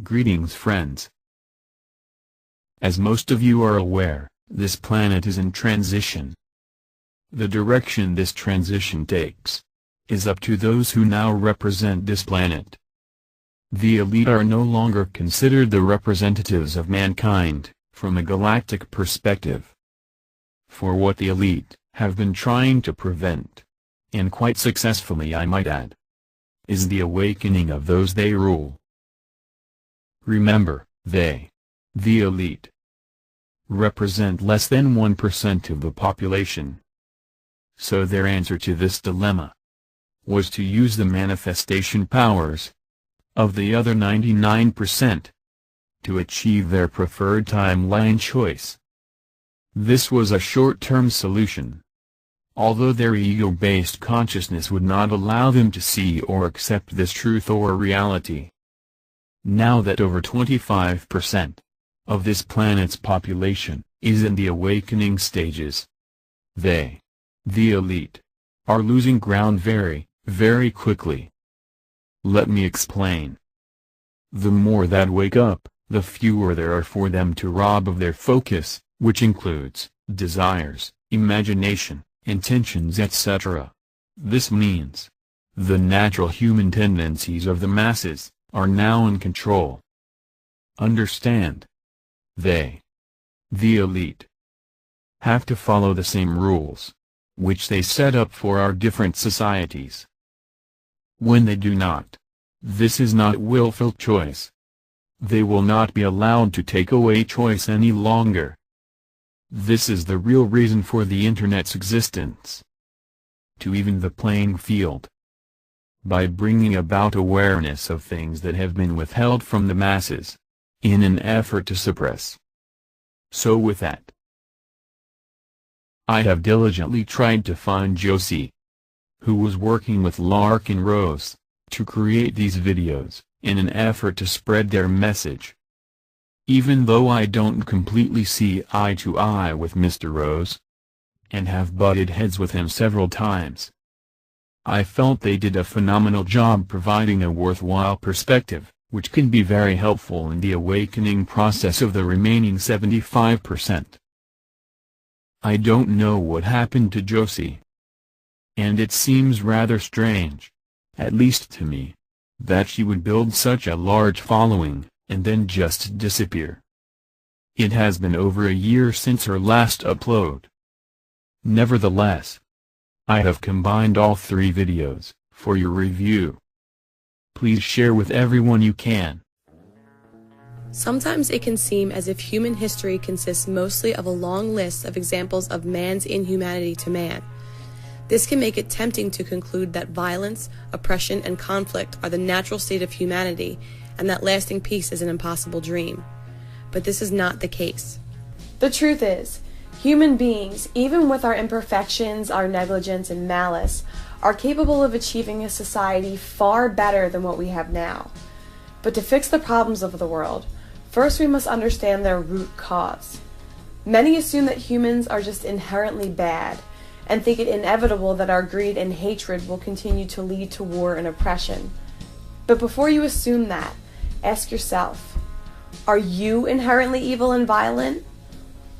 Greetings friends. As most of you are aware, this planet is in transition. The direction this transition takes is up to those who now represent this planet. The elite are no longer considered the representatives of mankind, from a galactic perspective. For what the elite have been trying to prevent, and quite successfully I might add, is the awakening of those they rule. Remember, they, the elite, represent less than 1% of the population. So their answer to this dilemma was to use the manifestation powers of the other 99% to achieve their preferred timeline choice. This was a short-term solution, although their ego-based consciousness would not allow them to see or accept this truth or reality. Now that over 25% of this planet's population is in the awakening stages, they, the elite, are losing ground very, very quickly. Let me explain. The more that wake up, the fewer there are for them to rob of their focus, which includes desires, imagination, intentions, etc. This means the natural human tendencies of the masses are now in control. Understand? They, the elite, have to follow the same rules, which they set up for our different societies. When they do not, this is not willful choice. They will not be allowed to take away choice any longer. This is the real reason for the Internet's existence. To even the playing field. By bringing about awareness of things that have been withheld from the masses, in an effort to suppress. So with that, I have diligently tried to find Josie, who was working with Lark and Rose, to create these videos, in an effort to spread their message. Even though I don't completely see eye to eye with Mr. Rose, and have butted heads with him several times, I felt they did a phenomenal job providing a worthwhile perspective, which can be very helpful in the awakening process of the remaining 75%. I don't know what happened to Josie. And it seems rather strange, at least to me, that she would build such a large following, and then just disappear. It has been over a year since her last upload. Nevertheless, I have combined all 3 videos, for your review. Please share with everyone you can. Sometimes it can seem as if human history consists mostly of a long list of examples of man's inhumanity to man. This can make it tempting to conclude that violence, oppression, and conflict are the natural state of humanity, and that lasting peace is an impossible dream. But this is not the case. The truth is, human beings, even with our imperfections, our negligence, and malice, are capable of achieving a society far better than what we have now. But to fix the problems of the world, first we must understand their root cause. Many assume that humans are just inherently bad, and think it inevitable that our greed and hatred will continue to lead to war and oppression. But before you assume that, ask yourself, are you inherently evil and violent?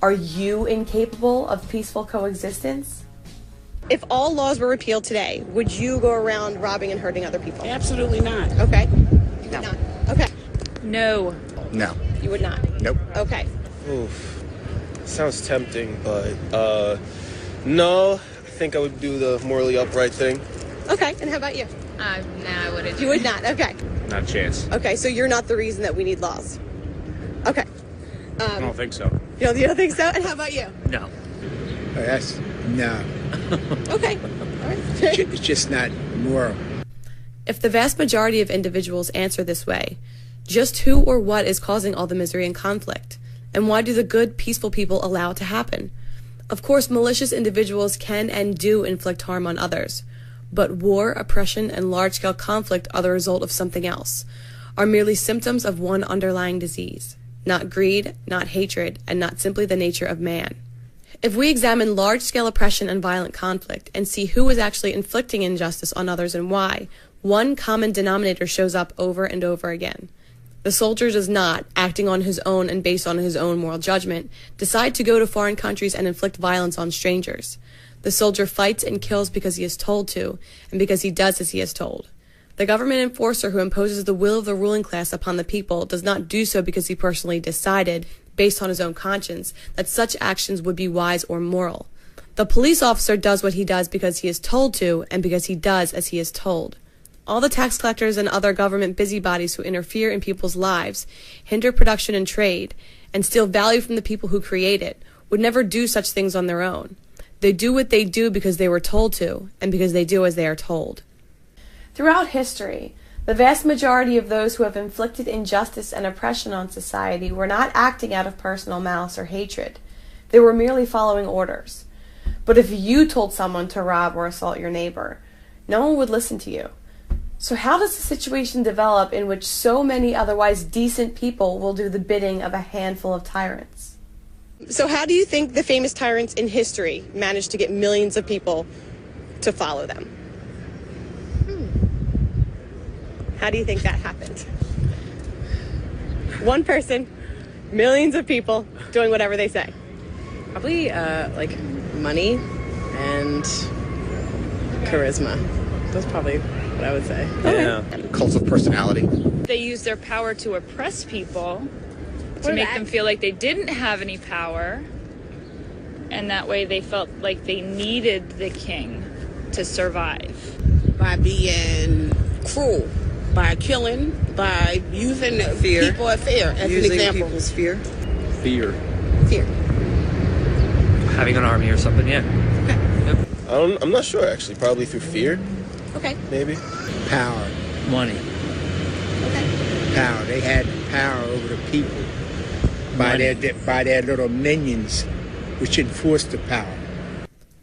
Are you incapable of peaceful coexistence? If all laws were repealed today, would you go around robbing and hurting other people? Absolutely not. Okay. You would not. Okay. No. No. You would not? Nope. Okay. Oof. Sounds tempting, but no. I think I would do the morally upright thing. Okay. And how about you? No, I wouldn't. You would not. Okay. Not a chance. Okay, so you're not the reason that we need laws. Okay. I don't think so. You don't think so? And how about you? No. That's no. Okay. All right. It's just not moral. If the vast majority of individuals answer this way, just who or what is causing all the misery and conflict? And why do the good, peaceful people allow it to happen? Of course, malicious individuals can and do inflict harm on others. But war, oppression, and large-scale conflict are the result of something else, are merely symptoms of one underlying disease. Not greed, not hatred, and not simply the nature of man. If we examine large-scale oppression and violent conflict and see who is actually inflicting injustice on others and why, one common denominator shows up over and over again. The soldier does not, acting on his own and based on his own moral judgment, decide to go to foreign countries and inflict violence on strangers. The soldier fights and kills because he is told to, and because he does as he is told. The government enforcer who imposes the will of the ruling class upon the people does not do so because he personally decided, based on his own conscience, that such actions would be wise or moral. The police officer does what he does because he is told to, and because he does as he is told. All the tax collectors and other government busybodies who interfere in people's lives, hinder production and trade, and steal value from the people who create it, would never do such things on their own. They do what they do because they were told to, and because they do as they are told. Throughout history, the vast majority of those who have inflicted injustice and oppression on society were not acting out of personal malice or hatred. They were merely following orders. But if you told someone to rob or assault your neighbor, no one would listen to you. So how does the situation develop in which so many otherwise decent people will do the bidding of a handful of tyrants? So how do you think the famous tyrants in history managed to get millions of people to follow them? How do you think that happened? One person, millions of people doing whatever they say. Probably like money and charisma. That's probably what I would say. Yeah. Cult of personality. They use their power to oppress people, to make them feel like they didn't have any power, and that way they felt like they needed the king to survive. By being cruel, by killing, by using Fear. people as fear, as Using an example. people's fear. Fear. Fear. Having an army or something, yeah. I'm not sure actually. Probably through fear, Okay. maybe. Power. Money. Okay. Power. They had power over the people by their little minions, which enforced the power.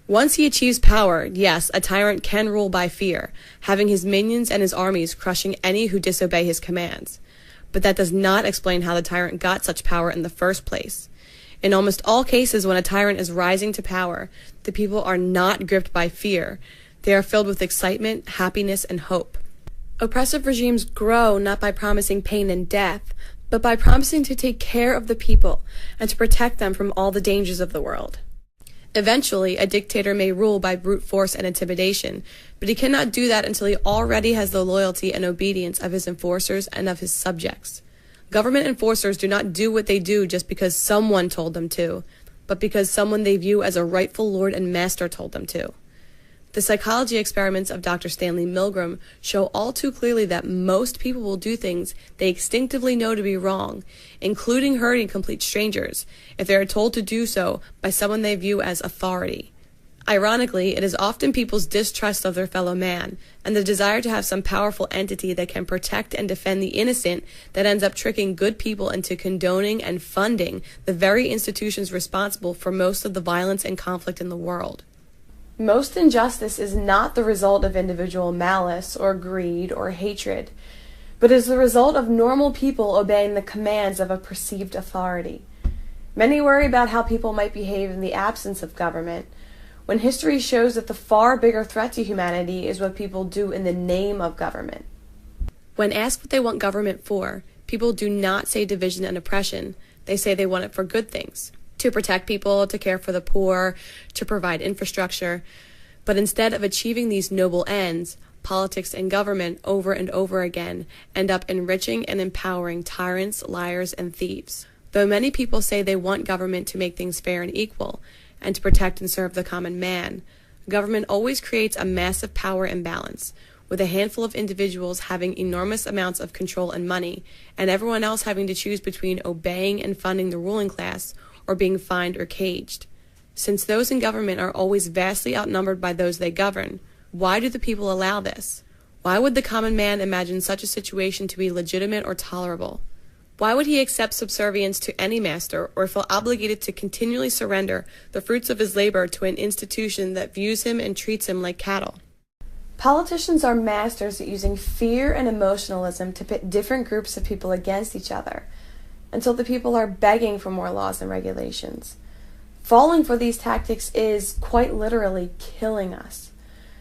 Once he achieves power, yes, a tyrant can rule by fear, having his minions and his armies crushing any who disobey his commands. But that does not explain how the tyrant got such power in the first place. In almost all cases when a tyrant is rising to power, the people are not gripped by fear. They are filled with excitement, happiness, and hope. Oppressive regimes grow not by promising pain and death, but by promising to take care of the people and to protect them from all the dangers of the world. Eventually, a dictator may rule by brute force and intimidation, but he cannot do that until he already has the loyalty and obedience of his enforcers and of his subjects. Government enforcers do not do what they do just because someone told them to, but because someone they view as a rightful lord and master told them to. The psychology experiments of Dr. Stanley Milgram show all too clearly that most people will do things they instinctively know to be wrong, including hurting complete strangers, if they are told to do so by someone they view as authority. Ironically, it is often people's distrust of their fellow man and the desire to have some powerful entity that can protect and defend the innocent that ends up tricking good people into condoning and funding the very institutions responsible for most of the violence and conflict in the world. Most injustice is not the result of individual malice or greed or hatred, but is the result of normal people obeying the commands of a perceived authority. Many worry about how people might behave in the absence of government, when history shows that the far bigger threat to humanity is what people do in the name of government. When asked what they want government for, people do not say division and oppression. They say they want it for good things. To protect people, to care for the poor, to provide infrastructure. But instead of achieving these noble ends, politics and government over and over again end up enriching and empowering tyrants, liars, and thieves. Though many people say they want government to make things fair and equal, and to protect and serve the common man, government always creates a massive power imbalance, with a handful of individuals having enormous amounts of control and money, and everyone else having to choose between obeying and funding the ruling class or being fined or caged. Since those in government are always vastly outnumbered by those they govern, why do the people allow this? Why would the common man imagine such a situation to be legitimate or tolerable? Why would he accept subservience to any master or feel obligated to continually surrender the fruits of his labor to an institution that views him and treats him like cattle? Politicians are masters at using fear and emotionalism to pit different groups of people against each other, until the people are begging for more laws and regulations. Falling for these tactics is, quite literally, killing us.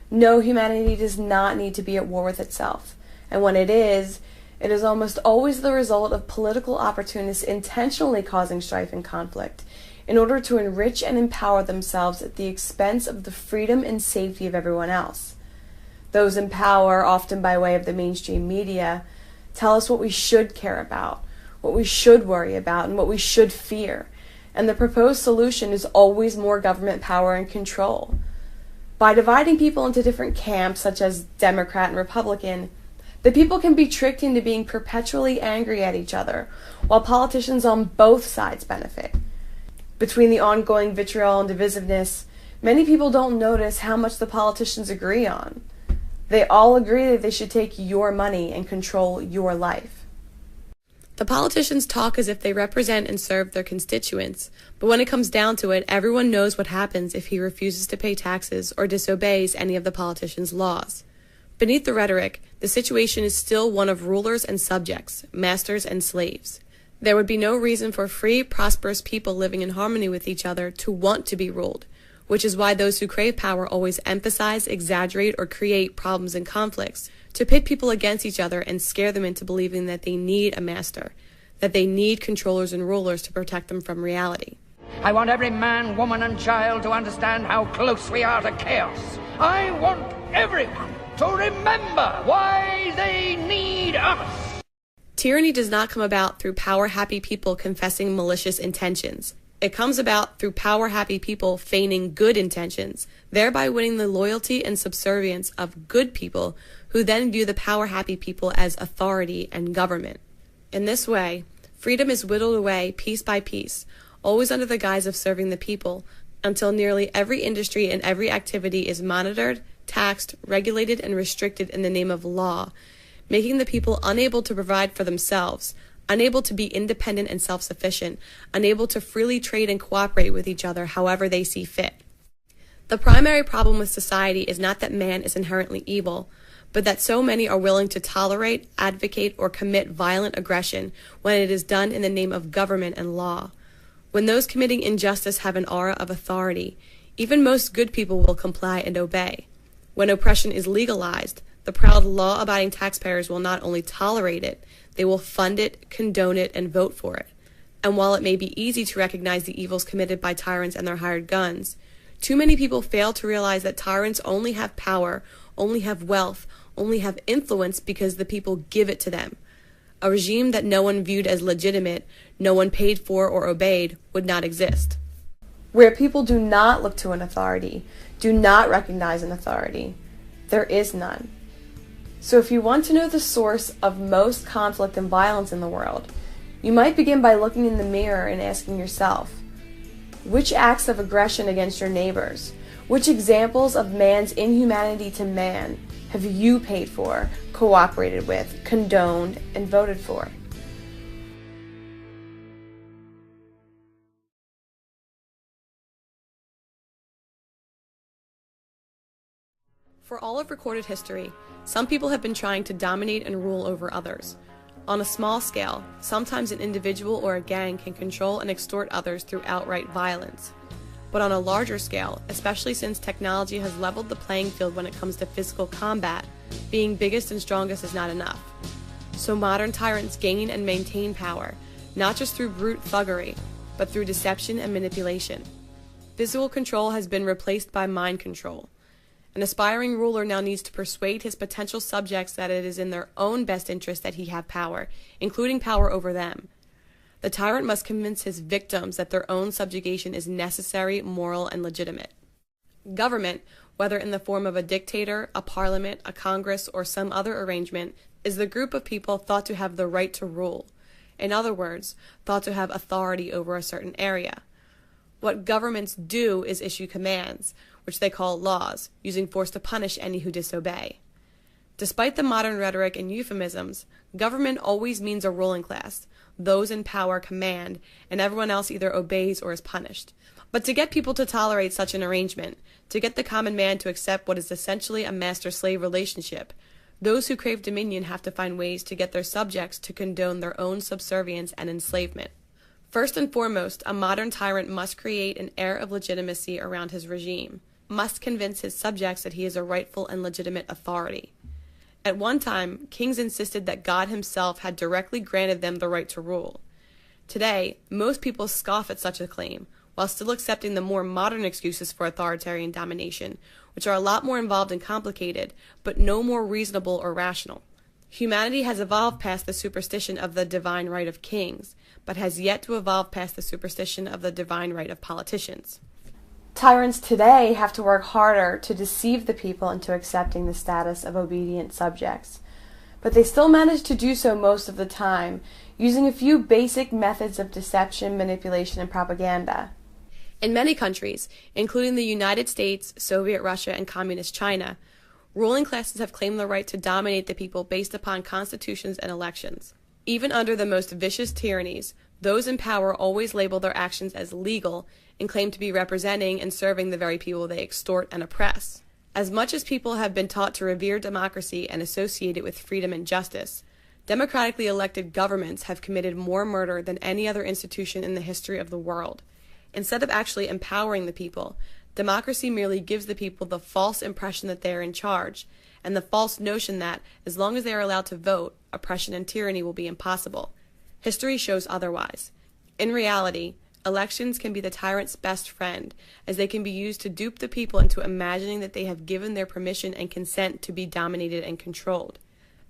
No, humanity does not need to be at war with itself, and when it is, It is almost always the result of political opportunists intentionally causing strife and conflict in order to enrich and empower themselves at the expense of the freedom and safety of everyone else. Those in power, often by way of the mainstream media, tell us what we should care about, what we should worry about, and what we should fear. And the proposed solution is always more government power and control. By dividing people into different camps, such as Democrat and Republican, the people can be tricked into being perpetually angry at each other, while politicians on both sides benefit. Between the ongoing vitriol and divisiveness, many people don't notice how much the politicians agree on. They all agree that they should take your money and control your life. The politicians talk as if they represent and serve their constituents, but when it comes down to it, everyone knows what happens if he refuses to pay taxes or disobeys any of the politicians' laws. Beneath the rhetoric, the situation is still one of rulers and subjects, masters and slaves. There would be no reason for free, prosperous people living in harmony with each other to want to be ruled, which is why those who crave power always emphasize, exaggerate, or create problems and conflicts to pit people against each other and scare them into believing that they need a master, that they need controllers and rulers to protect them from reality. I want every man, woman, and child to understand how close we are to chaos. I want everyone to remember why they need us. Tyranny does not come about through power-happy people confessing malicious intentions. It comes about through power-happy people feigning good intentions, thereby winning the loyalty and subservience of good people who then view the power-happy people as authority and government. In this way, freedom is whittled away piece by piece, always under the guise of serving the people, until nearly every industry and every activity is monitored, taxed, regulated, and restricted in the name of law, making the people unable to provide for themselves, unable to be independent and self-sufficient, unable to freely trade and cooperate with each other however they see fit. The primary problem with society is not that man is inherently evil, but that so many are willing to tolerate, advocate, or commit violent aggression when it is done in the name of government and law. When those committing injustice have an aura of authority, even most good people will comply and obey. When oppression is legalized, the proud law-abiding taxpayers will not only tolerate it, they will fund it, condone it, and vote for it. And while it may be easy to recognize the evils committed by tyrants and their hired guns, too many people fail to realize that tyrants only have power, only have wealth, only have influence because the people give it to them. A regime that no one viewed as legitimate, no one paid for or obeyed, would not exist. Where people do not look to an authority, do not recognize an authority, there is none. So if you want to know the source of most conflict and violence in the world, you might begin by looking in the mirror and asking yourself, which acts of aggression against your neighbors, which examples of man's inhumanity to man have you paid for, cooperated with, condoned, and voted for? For all of recorded history, some people have been trying to dominate and rule over others. On a small scale, sometimes an individual or a gang can control and extort others through outright violence. But on a larger scale, especially since technology has leveled the playing field when it comes to physical combat, being biggest and strongest is not enough. So modern tyrants gain and maintain power, not just through brute thuggery, but through deception and manipulation. Physical control has been replaced by mind control. An aspiring ruler now needs to persuade his potential subjects that it is in their own best interest that he have power, including power over them. The tyrant must convince his victims that their own subjugation is necessary, moral, and legitimate. Government, whether in the form of a dictator, a parliament, a congress, or some other arrangement, is the group of people thought to have the right to rule. In other words, thought to have authority over a certain area. What governments do is issue commands, which they call laws, using force to punish any who disobey. Despite the modern rhetoric and euphemisms, government always means a ruling class. Those in power command, and everyone else either obeys or is punished. But to get people to tolerate such an arrangement, to get the common man to accept what is essentially a master-slave relationship, those who crave dominion have to find ways to get their subjects to condone their own subservience and enslavement. First and foremost, a modern tyrant must create an air of legitimacy around his regime, must convince his subjects that he is a rightful and legitimate authority. At one time, kings insisted that God himself had directly granted them the right to rule. Today, most people scoff at such a claim, while still accepting the more modern excuses for authoritarian domination, which are a lot more involved and complicated, but no more reasonable or rational. Humanity has evolved past the superstition of the divine right of kings, but has yet to evolve past the superstition of the divine right of politicians. Tyrants today have to work harder to deceive the people into accepting the status of obedient subjects, but they still manage to do so most of the time, using a few basic methods of deception, manipulation, and propaganda. In many countries, including the United States, Soviet Russia, and Communist China, ruling classes have claimed the right to dominate the people based upon constitutions and elections. Even under the most vicious tyrannies, those in power always label their actions as legal and claim to be representing and serving the very people they extort and oppress. As much as people have been taught to revere democracy and associate it with freedom and justice, democratically elected governments have committed more murder than any other institution in the history of the world. Instead of actually empowering the people, democracy merely gives the people the false impression that they are in charge, and the false notion that, as long as they are allowed to vote, oppression and tyranny will be impossible. History shows otherwise. In reality, elections can be the tyrant's best friend, as they can be used to dupe the people into imagining that they have given their permission and consent to be dominated and controlled.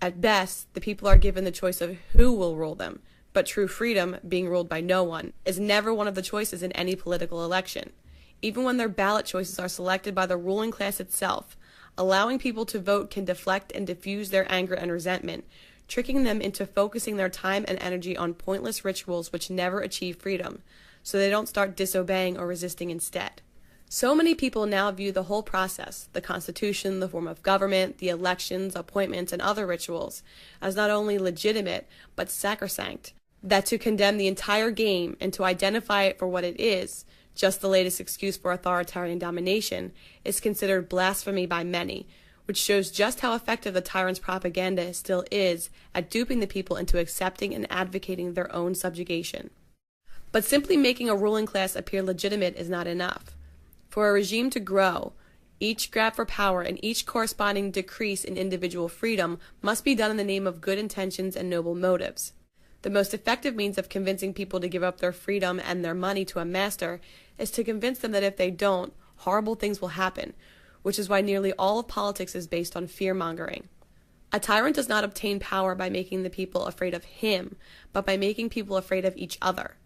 At best, the people are given the choice of who will rule them, but true freedom, being ruled by no one, is never one of the choices in any political election. Even when their ballot choices are selected by the ruling class itself, allowing people to vote can deflect and diffuse their anger and resentment, tricking them into focusing their time and energy on pointless rituals which never achieve freedom, so they don't start disobeying or resisting instead. So many people now view the whole process, the Constitution, the form of government, the elections, appointments, and other rituals, as not only legitimate, but sacrosanct, that to condemn the entire game and to identify it for what it is, just the latest excuse for authoritarian domination, is considered blasphemy by many, which shows just how effective the tyrant's propaganda still is at duping the people into accepting and advocating their own subjugation. But simply making a ruling class appear legitimate is not enough. For a regime to grow, each grab for power and each corresponding decrease in individual freedom must be done in the name of good intentions and noble motives. The most effective means of convincing people to give up their freedom and their money to a master is to convince them that if they don't, horrible things will happen, which is why nearly all of politics is based on fear-mongering. A tyrant does not obtain power by making the people afraid of him, but by making people afraid of each other.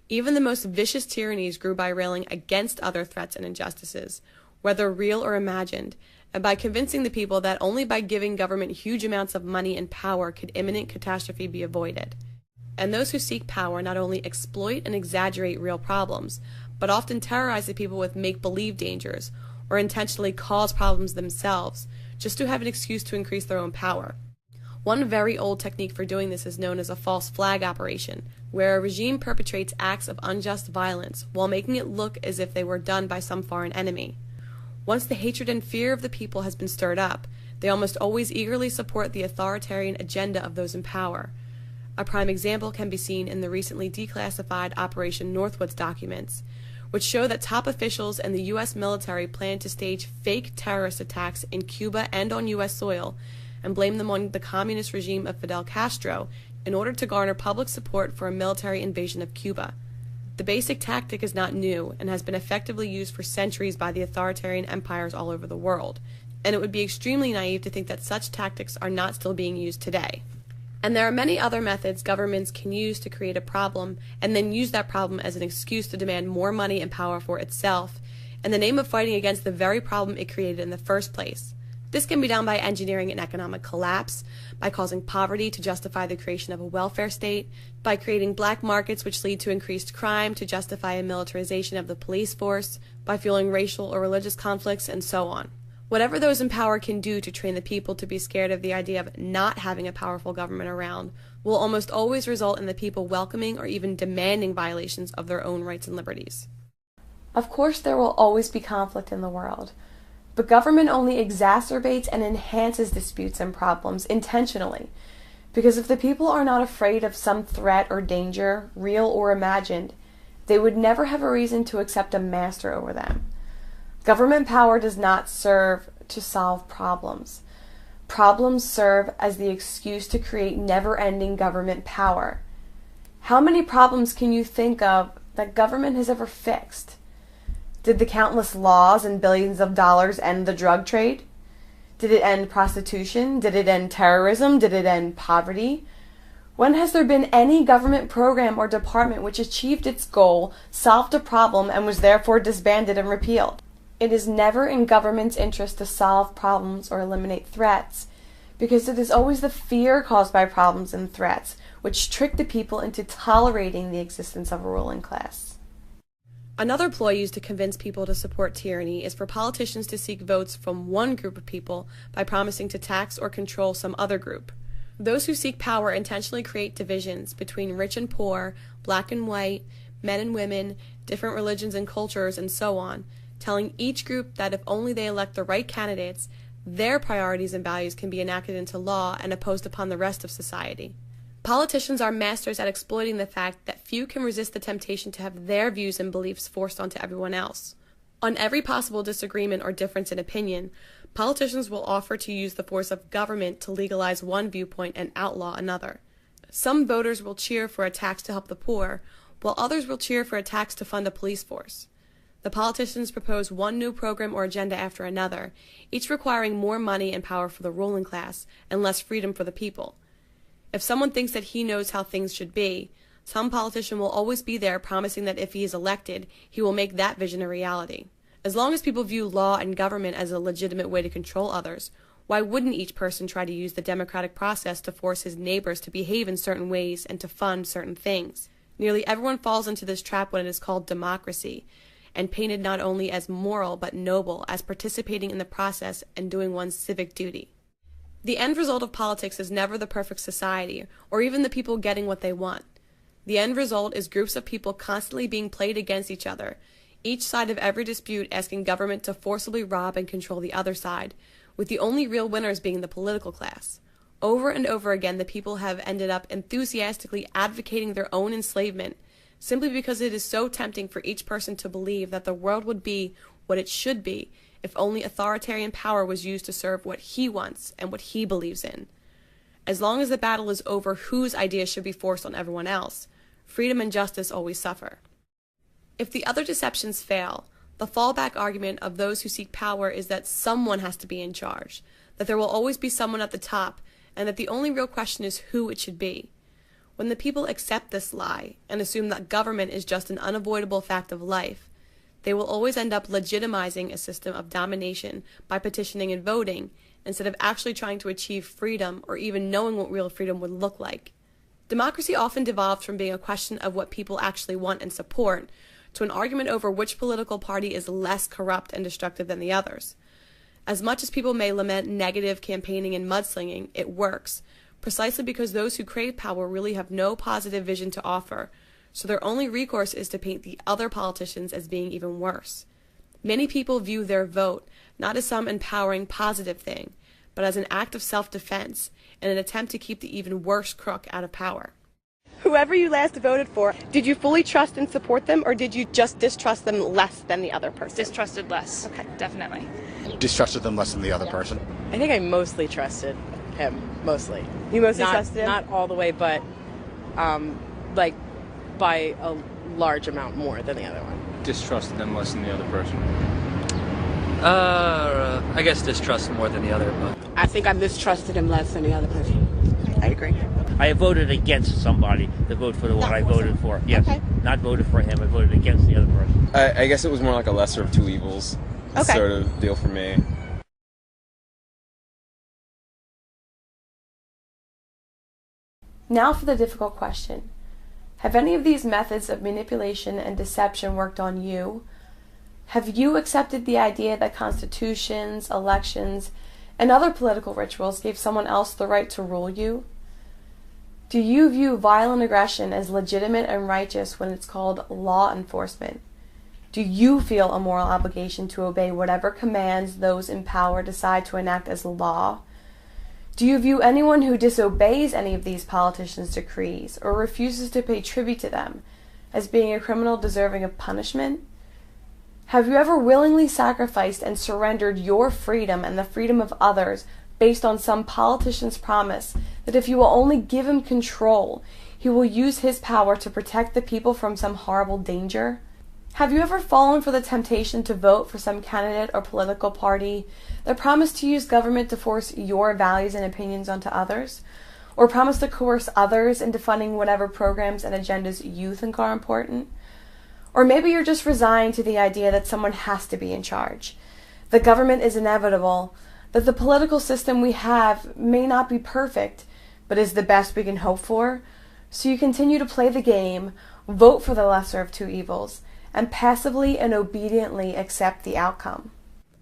Even the most vicious tyrannies grew by railing against other threats and injustices, whether real or imagined, and by convincing the people that only by giving government huge amounts of money and power could imminent catastrophe be avoided. And those who seek power not only exploit and exaggerate real problems, but often terrorize the people with make-believe dangers, or intentionally cause problems themselves, just to have an excuse to increase their own power. One very old technique for doing this is known as a false flag operation, where a regime perpetrates acts of unjust violence while making it look as if they were done by some foreign enemy. Once the hatred and fear of the people has been stirred up, they almost always eagerly support the authoritarian agenda of those in power. A prime example can be seen in the recently declassified Operation Northwoods documents, which show that top officials and the U.S. military plan to stage fake terrorist attacks in Cuba and on U.S. soil, and blame them on the communist regime of Fidel Castro in order to garner public support for a military invasion of Cuba. The basic tactic is not new and has been effectively used for centuries by the authoritarian empires all over the world, and it would be extremely naive to think that such tactics are not still being used today. And there are many other methods governments can use to create a problem and then use that problem as an excuse to demand more money and power for itself in the name of fighting against the very problem it created in the first place. This can be done by engineering an economic collapse, by causing poverty to justify the creation of a welfare state, by creating black markets which lead to increased crime to justify a militarization of the police force, by fueling racial or religious conflicts, and so on. Whatever those in power can do to train the people to be scared of the idea of not having a powerful government around will almost always result in the people welcoming or even demanding violations of their own rights and liberties. Of course, there will always be conflict in the world, but government only exacerbates and enhances disputes and problems intentionally, because if the people are not afraid of some threat or danger, real or imagined, they would never have a reason to accept a master over them. Government power does not serve to solve problems, Problems serve as the excuse to create never-ending government power. How many problems can you think of that government has ever fixed? Did the countless laws and billions of dollars end the drug trade? Did it end prostitution? Did it end terrorism? Did it end poverty? When has there been any government program or department which achieved its goal, solved a problem, and was therefore disbanded and repealed? It is never in government's interest to solve problems or eliminate threats, because it is always the fear caused by problems and threats which trick the people into tolerating the existence of a ruling class. Another ploy used to convince people to support tyranny is for politicians to seek votes from one group of people by promising to tax or control some other group. Those who seek power intentionally create divisions between rich and poor, black and white, men and women, different religions and cultures, and so on, telling each group that if only they elect the right candidates, their priorities and values can be enacted into law and imposed upon the rest of society. Politicians are masters at exploiting the fact that few can resist the temptation to have their views and beliefs forced onto everyone else. On every possible disagreement or difference in opinion, politicians will offer to use the force of government to legalize one viewpoint and outlaw another. Some voters will cheer for a tax to help the poor, while others will cheer for a tax to fund a police force. The politicians propose one new program or agenda after another, each requiring more money and power for the ruling class and less freedom for the people. If someone thinks that he knows how things should be, some politician will always be there promising that if he is elected, he will make that vision a reality. As long as people view law and government as a legitimate way to control others, why wouldn't each person try to use the democratic process to force his neighbors to behave in certain ways and to fund certain things? Nearly everyone falls into this trap when it is called democracy, and painted not only as moral but noble, as participating in the process and doing one's civic duty. The end result of politics is never the perfect society, or even the people getting what they want. The end result is groups of people constantly being played against each other, each side of every dispute asking government to forcibly rob and control the other side, with the only real winners being the political class. Over and over again, the people have ended up enthusiastically advocating their own enslavement, simply because it is so tempting for each person to believe that the world would be what it should be if only authoritarian power was used to serve what he wants and what he believes in. As long as the battle is over whose ideas should be forced on everyone else, freedom and justice always suffer. If the other deceptions fail, the fallback argument of those who seek power is that someone has to be in charge, that there will always be someone at the top, and that the only real question is who it should be. When the people accept this lie and assume that government is just an unavoidable fact of life, they will always end up legitimizing a system of domination by petitioning and voting, instead of actually trying to achieve freedom or even knowing what real freedom would look like. Democracy often devolves from being a question of what people actually want and support to an argument over which political party is less corrupt and destructive than the others. As much as people may lament negative campaigning and mudslinging, it works, precisely because those who crave power really have no positive vision to offer, so their only recourse is to paint the other politicians as being even worse. Many people view their vote not as some empowering positive thing, but as an act of self-defense and an attempt to keep the even worse crook out of power. Whoever you last voted for, did you fully trust and support them, or did you just distrust them less than the other person? Distrusted less. Okay. Definitely. Distrusted them less than the other person. I think I mostly trusted him. Mostly. You mostly trusted him? Not all the way, but like by a large amount more than the other one. Distrusted them less than the other person. I guess distrust more than the other, but I think I mistrusted him less than the other person. I agree. I voted against somebody to vote for the one I voted for. Yes. Okay. Not voted for him, I voted against the other person. I guess it was more like a lesser of two evils sort of deal for me. Now for the difficult question. Have any of these methods of manipulation and deception worked on you? Have you accepted the idea that constitutions, elections, and other political rituals gave someone else the right to rule you? Do you view violent aggression as legitimate and righteous when it's called law enforcement? Do you feel a moral obligation to obey whatever commands those in power decide to enact as law? Do you view anyone who disobeys any of these politicians' decrees or refuses to pay tribute to them as being a criminal deserving of punishment? Have you ever willingly sacrificed and surrendered your freedom and the freedom of others based on some politician's promise that if you will only give him control, he will use his power to protect the people from some horrible danger? Have you ever fallen for the temptation to vote for some candidate or political party that promised to use government to force your values and opinions onto others? Or promised to coerce others into funding whatever programs and agendas you think are important? Or maybe you're just resigned to the idea that someone has to be in charge. The government is inevitable, that the political system we have may not be perfect, but is the best we can hope for. So you continue to play the game, vote for the lesser of two evils, and passively and obediently accept the outcome.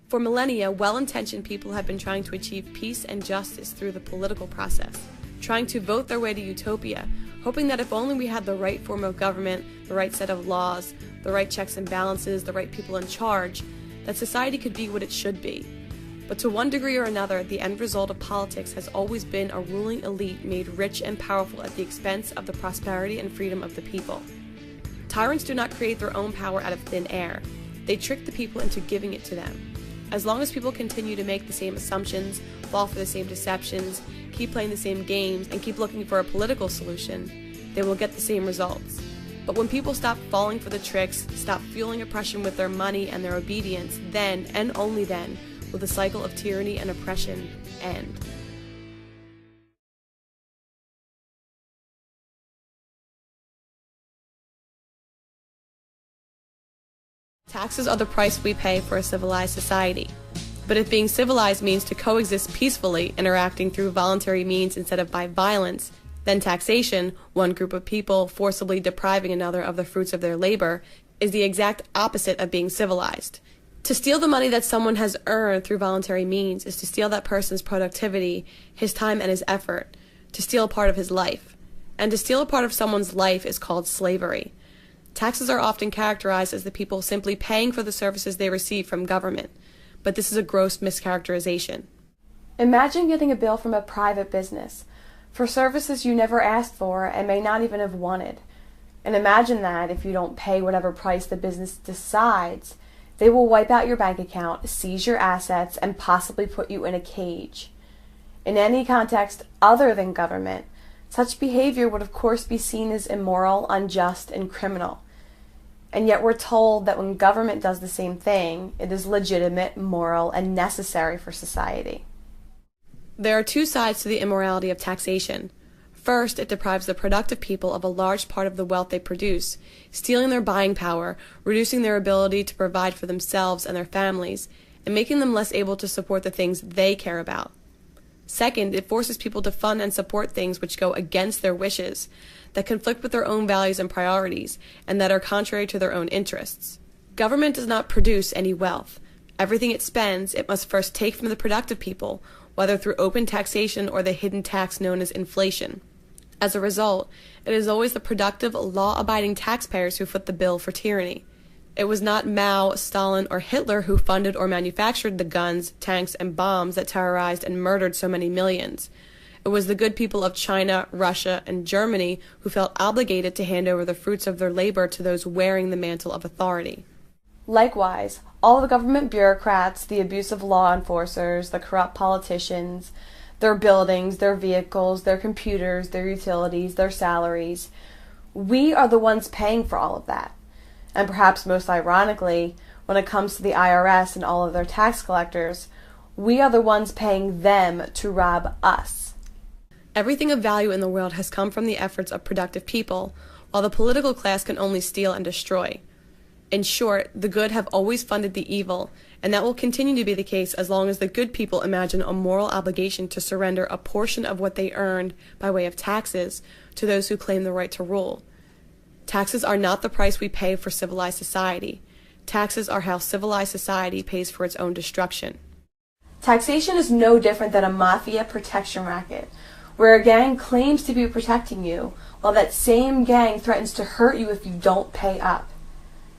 For millennia, well-intentioned people have been trying to achieve peace and justice through the political process, trying to vote their way to utopia, hoping that if only we had the right form of government, the right set of laws, the right checks and balances, the right people in charge, that society could be what it should be. But to one degree or another, the end result of politics has always been a ruling elite made rich and powerful at the expense of the prosperity and freedom of the people. Tyrants do not create their own power out of thin air. They trick the people into giving it to them. As long as people continue to make the same assumptions, fall for the same deceptions, keep playing the same games, and keep looking for a political solution, they will get the same results. But when people stop falling for the tricks, stop fueling oppression with their money and their obedience, then, and only then, will the cycle of tyranny and oppression end. Taxes are the price we pay for a civilized society. But if being civilized means to coexist peacefully, interacting through voluntary means instead of by violence, then taxation, one group of people forcibly depriving another of the fruits of their labor, is the exact opposite of being civilized. To steal the money that someone has earned through voluntary means is to steal that person's productivity, his time and his effort, to steal a part of his life. And to steal a part of someone's life is called slavery. Taxes are often characterized as the people simply paying for the services they receive from government, but this is a gross mischaracterization. Imagine getting a bill from a private business for services you never asked for and may not even have wanted. And imagine that if you don't pay whatever price the business decides, they will wipe out your bank account, seize your assets, and possibly put you in a cage. In any context other than government, such behavior would of course be seen as immoral, unjust, and criminal. And yet we're told that when government does the same thing, it is legitimate, moral, and necessary for society. There are two sides to the immorality of taxation. First, it deprives the productive people of a large part of the wealth they produce, stealing their buying power, reducing their ability to provide for themselves and their families, and making them less able to support the things they care about. Second, it forces people to fund and support things which go against their wishes, that conflict with their own values and priorities, and that are contrary to their own interests. Government does not produce any wealth. Everything it spends, it must first take from the productive people, whether through open taxation or the hidden tax known as inflation. As a result, it is always the productive, law-abiding taxpayers who foot the bill for tyranny. It was not Mao, Stalin, or Hitler who funded or manufactured the guns, tanks, and bombs that terrorized and murdered so many millions. It was the good people of China, Russia, and Germany who felt obligated to hand over the fruits of their labor to those wearing the mantle of authority. Likewise, all the government bureaucrats, the abusive law enforcers, the corrupt politicians, their buildings, their vehicles, their computers, their utilities, their salaries, we are the ones paying for all of that. And perhaps most ironically, when it comes to the IRS and all of their tax collectors, we are the ones paying them to rob us. Everything of value in the world has come from the efforts of productive people, while the political class can only steal and destroy. In short, the good have always funded the evil, and that will continue to be the case as long as the good people imagine a moral obligation to surrender a portion of what they earned by way of taxes to those who claim the right to rule. Taxes are not the price we pay for civilized society. Taxes are how civilized society pays for its own destruction. Taxation is no different than a mafia protection racket, where a gang claims to be protecting you, while that same gang threatens to hurt you if you don't pay up.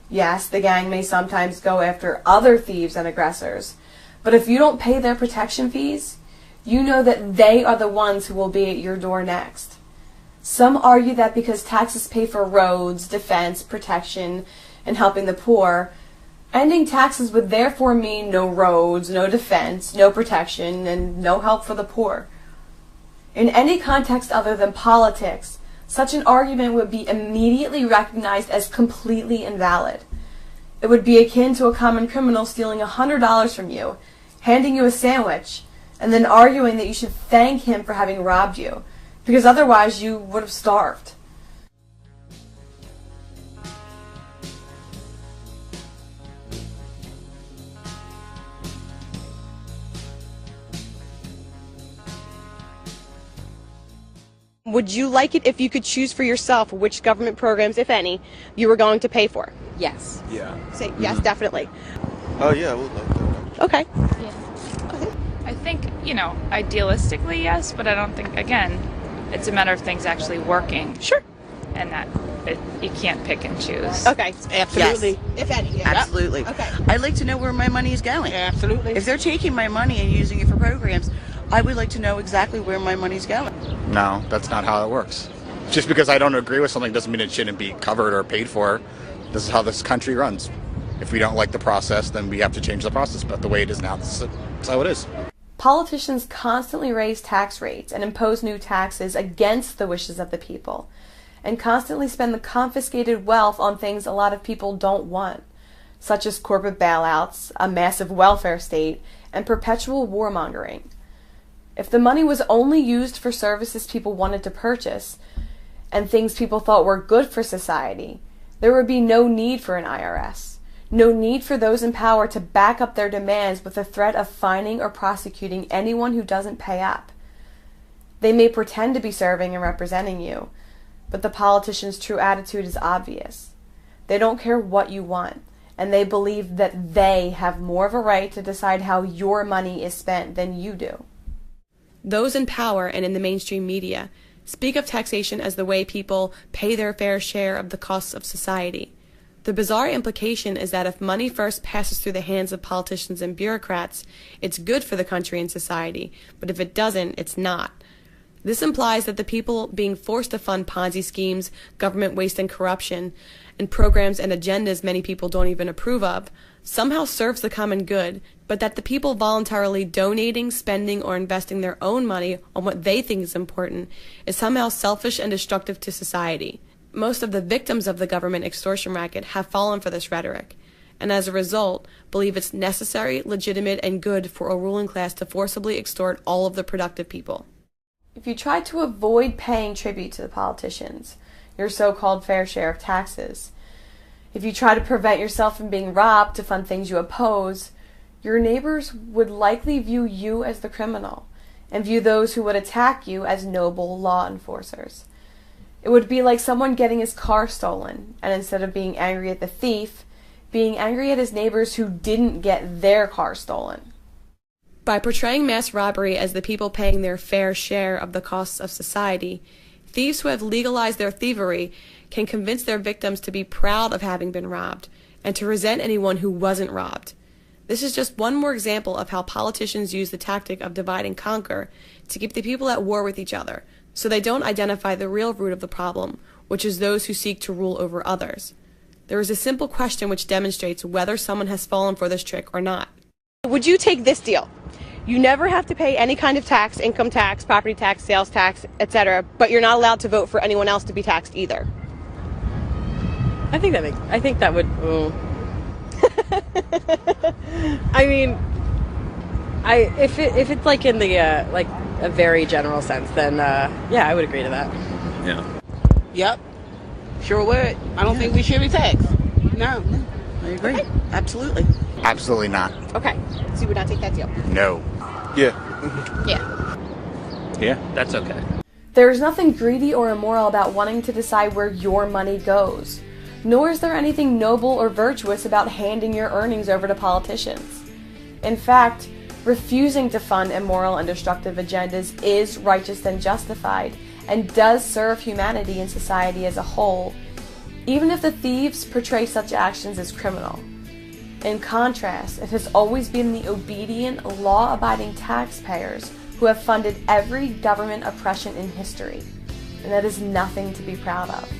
Yes, the gang may sometimes go after other thieves and aggressors, but if you don't pay their protection fees, you know that they are the ones who will be at your door next. Some argue that because taxes pay for roads, defense, protection, and helping the poor, Ending taxes would therefore mean no roads, no defense, no protection, and no help for the poor. In any context other than politics, such an argument would be immediately recognized as completely invalid. It would be akin to a common criminal stealing $100 from you, handing you a sandwich, and then arguing that you should thank him for having robbed you, because otherwise you would have starved. Would you like it if you could choose for yourself which government programs, if any, you were going to pay for? Yes. Yeah. Say yes, definitely. Oh yeah, I would like that. Okay. Yeah. I think, idealistically, yes, but I don't think, again, it's a matter of things actually working. Sure. And that you can't pick and choose. Okay. Absolutely. Yes. If any. Yeah. Absolutely. Okay. I'd like to know where my money is going. Absolutely. If they're taking my money and using it for programs, I would like to know exactly where my money's going. No, that's not how it works. Just because I don't agree with something doesn't mean it shouldn't be covered or paid for. This is how this country runs. If we don't like the process, then we have to change the process. But the way it is now, that's how it is. Politicians constantly raise tax rates and impose new taxes against the wishes of the people, and constantly spend the confiscated wealth on things a lot of people don't want, such as corporate bailouts, a massive welfare state, and perpetual warmongering. If the money was only used for services people wanted to purchase, and things people thought were good for society, there would be no need for an IRS. No need for those in power to back up their demands with the threat of fining or prosecuting anyone who doesn't pay up. They may pretend to be serving and representing you, but the politician's true attitude is obvious. They don't care what you want, and they believe that they have more of a right to decide how your money is spent than you do. Those in power and in the mainstream media speak of taxation as the way people pay their fair share of the costs of society. The bizarre implication is that if money first passes through the hands of politicians and bureaucrats, it's good for the country and society, but if it doesn't, it's not. This implies that the people being forced to fund Ponzi schemes, government waste and corruption, and programs and agendas many people don't even approve of, somehow serves the common good, but that the people voluntarily donating, spending, or investing their own money on what they think is important is somehow selfish and destructive to society. Most of the victims of the government extortion racket have fallen for this rhetoric, and as a result, believe it's necessary, legitimate, and good for a ruling class to forcibly extort all of the productive people. If you try to avoid paying tribute to the politicians, your so-called fair share of taxes, if you try to prevent yourself from being robbed to fund things you oppose, your neighbors would likely view you as the criminal, and view those who would attack you as noble law enforcers. It would be like someone getting his car stolen, and instead of being angry at the thief, being angry at his neighbors who didn't get their car stolen. By portraying mass robbery as the people paying their fair share of the costs of society, thieves who have legalized their thievery can convince their victims to be proud of having been robbed, and to resent anyone who wasn't robbed. This is just one more example of how politicians use the tactic of divide and conquer to keep the people at war with each other, so they don't identify the real root of the problem, which is those who seek to rule over others. There is a simple question which demonstrates whether someone has fallen for this trick or not. Would you take this deal? You never have to pay any kind of tax, income tax, property tax, sales tax, etc., but you're not allowed to vote for anyone else to be taxed either. I think that would. I mean, if it's like in the like a very general sense, then yeah, I would agree to that. Yeah. Yep. Sure would. I don't think we should be taxed. No. I agree. Okay. Absolutely. Absolutely not. Okay. So you would not take that deal? No. Yeah. Yeah. Yeah, that's okay. There is nothing greedy or immoral about wanting to decide where your money goes, nor is there anything noble or virtuous about handing your earnings over to politicians. In fact, refusing to fund immoral and destructive agendas is righteous and justified, and does serve humanity and society as a whole, even if the thieves portray such actions as criminal. In contrast, it has always been the obedient, law-abiding taxpayers who have funded every government oppression in history, and that is nothing to be proud of.